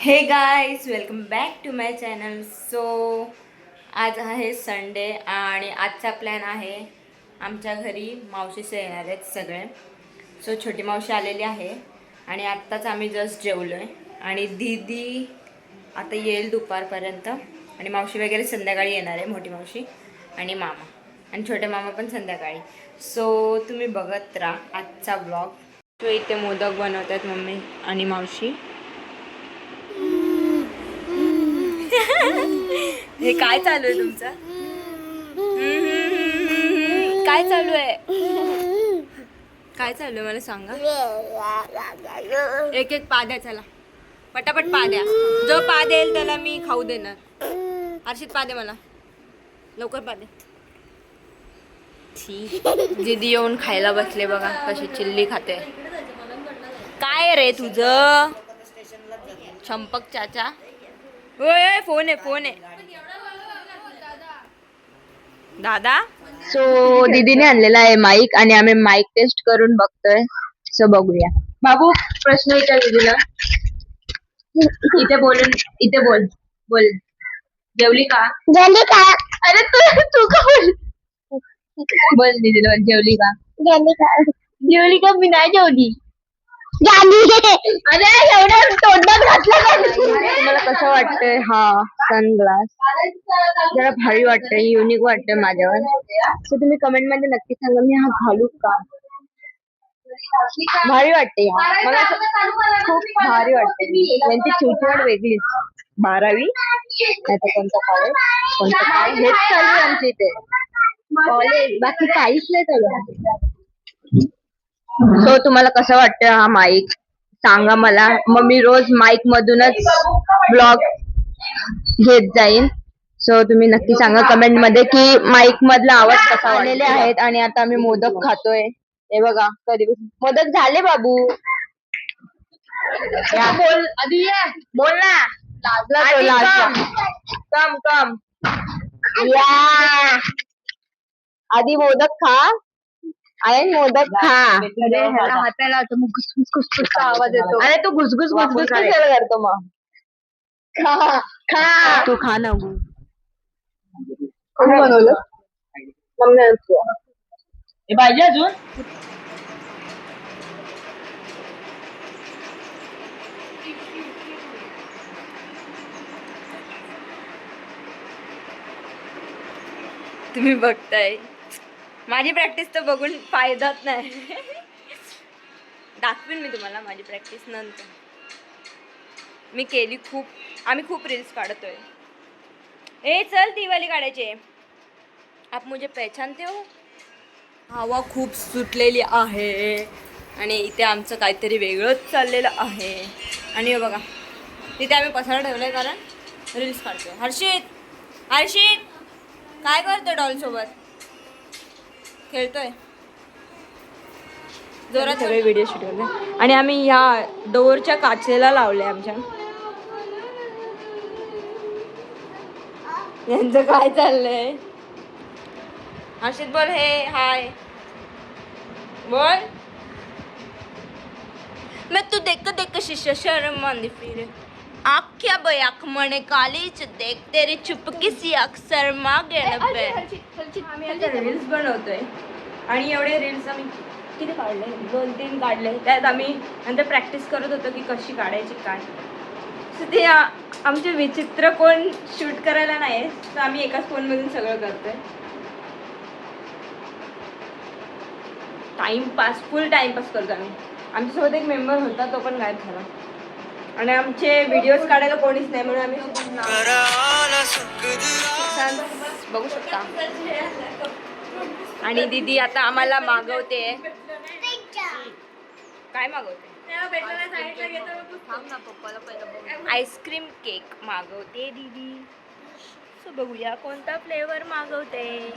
हे guys welcome back to my channel. So आज आहे संडे आणि आजचा प्लॅन आहे आमच्या घरी मावशीचे येणार आहेत सगळे. सो छोटी मावशी आलेली आहे आणि आत्ताच आम्ही जस्ट जेवलो आहे आणि दीदी आता येईल दुपारपर्यंत आणि मावशी वगैरे संध्याकाळी येणार आहे, मोठी मावशी आणि मामा आणि छोटे मामा पण संध्याकाळी. सो तुम्ही बघत राहा आजचा ब्लॉग. सो इथे मोदक बनवत आहेत मम्मी आणि मावशी. हे काय चालू आहे तुमचं? काय चालू आहे? काय चालू आहे मला सांगा. एक एक पा द्या, चला पटापट पा द्या. जो पा देईल त्याला मी खाऊ देणार. हर्षित पा दे मला, लवकर पा दे. ठीक, दीदी येऊन खायला बसले बघा कशी चिल्ली खाते. काय रे तुझं चंपक चाचा? ओय फोन आहे दादा. सो दीदीने आणलेला आहे माईक आणि आम्ही माईक टेस्ट करून बघतोय. सो बघूया. बाबू प्रश्न विचार दीदीला. इथे बोल बोल. जेवली का? अरे तू का बोल दीदीला, जेवली का? जेवली का? मी नाही जेवली. अरे एवढं तोंडात घातलं. तुम्हाला कसं वाटतंय हा सनग्लास? जरा भारी वाटतंय, युनिक वाटतंय माझ्यावर. सो तुम्ही कमेंट मध्ये नक्की सांगा मी हा घालू का. भारी वाटते मला, खूप भारी वाटते. यांची चिवचिवड वेगळीच. 12वी नाही तर कोणतं कॉलेज, कोणतं काय हेच चालू आहे आमच्या इथे. कॉलेज बाकी काहीच नाही चालू. सो तुम्हाला कसं वाटतं हा माईक सांगा मला. मग मी रोज माईक मधूनच ब्लॉग घेत जाईन. सो तुम्ही नक्की सांगा कमेंट मध्ये की माईक मधला आवाज कसा. आलेले आहेत आणि आता आम्ही मोदक खातोय. हे बघा कधी मोदक झाले बाबू. बोल आधी, बोल ना. लाजला कम कम या. आधी मोदक खा आहे, मोदक खा. हाताला घुसघुस आवाज येतो. अरे तू घुसघुस कशाला करतो मग. खा खा तू खा ना. कोणी बनवलं? मम्मी. हे पाहिजे अजून. तुम्ही बघताय माझी प्रॅक्टिस तर बघून फायदाच नाही. दाखवीन मी तुम्हाला माझी प्रॅक्टिस नंतर. मी केली खूप, आम्ही खूप रील्स काढतोय. ए चल ती वाली काढायची. आप मुझे पहचानते हो. हवा खूप सुटलेली आहे आणि इथे आमचं काहीतरी वेगळंच चाललेलं आहे. आणि हे बघा तिथे आम्ही पसारा ठेवलाय कारण रील्स काढतोय. हर्षित काय करतोय? डॉल सोबत खेळतोय जोरात. सगळे व्हिडिओ शूट करतोय आणि आम्ही ह्या डोअरच्या काचेला लावले आमच्या. यांचं काय चाललंय? हर्षित बोल हे हाय बोल. मैं तू देख शिष्य शर्म आंदी फिर आख्या बयाक म्हणे कालीच देख तेरी चुपकी सी अक्सर मागे नबे. आम्ही आता रील्स बनवतोय आणि एवढे रील्स आम्ही किती काढले? 2-3 काढले. त्यात आम्ही नंतर प्रॅक्टिस करत होतो की कशी काढायची काय. सो ते आमचे विचित्र कोण शूट करायला नाही, तर आम्ही एकाच फोनमधून सगळं करतोय. टाइमपास, फुल टाइमपास करतो आम्ही. आमच्यासोबत एक मेंबर होता, तो पण गायब झाला आणि आमचे व्हिडिओज काढायला कोणीच नाही म्हणून आम्ही बघू शकता. आणि दीदी आता आम्हाला मागवते. काय मागवते? आईस्क्रीम केक मागवते दीदी. सो बघूया कोणता फ्लेवर मागवते.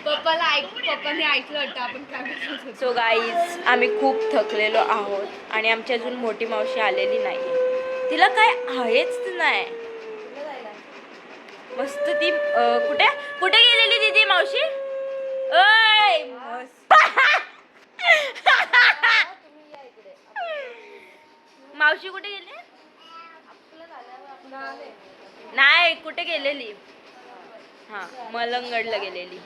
पप्पाने ऐकलं होतं आपण काय. सो गाईज आम्ही खूप थकलेलो आहोत आणि आमची अजून मोठी मावशी आलेली नाही. तिला काय आहेच नाही. मस्त ती कुठे कुठे गेलेली दीदी मावशी? ओय मावशी कुठे गेली? नाही, कुठे गेलेली? हा, मलंगडला गेलेली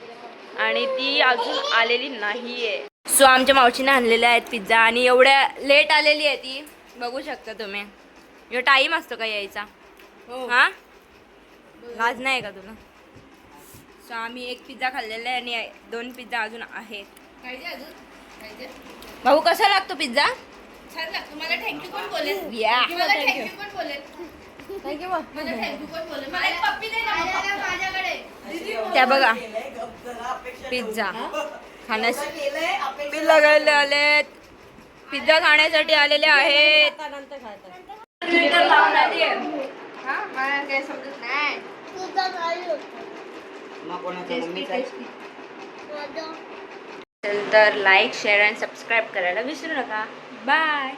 आणि ती अजून आलेली नाहीये. सो आमच्या मावशीने आणलेले आहेत पिझ्झा आणि एवढ्या लेट आलेली आहे ती, बघू शकता तुम्ही. यो टाइम असतो का यायचा? हा, लाज नाही का तुला? सो आम्ही एक पिझ्झा खाल्लेला आहे आणि 2 पिझ्झा अजून आहेत. भाऊ कसा लागतो पिझ्झा? छान लागतो. मला थँक्यू कोण बोलेल? या मला थँक्यू कोण बोलेल? थँक्यू मला थँक्यू कोण बोलेल? मला एक पप्पी दे ना मग. माझ्याकडे त्या बघा पिझ्झा खाण्यासाठी पिझ्झा खायला आलेत, पिझ्झा खाण्यासाठी आलेले आहेत. ट्विटर लावून आली आहे. हा, मला काही समजत नाही. तर लाईक शेअर आणि सबस्क्राईब करायला विसरू नका. बाय.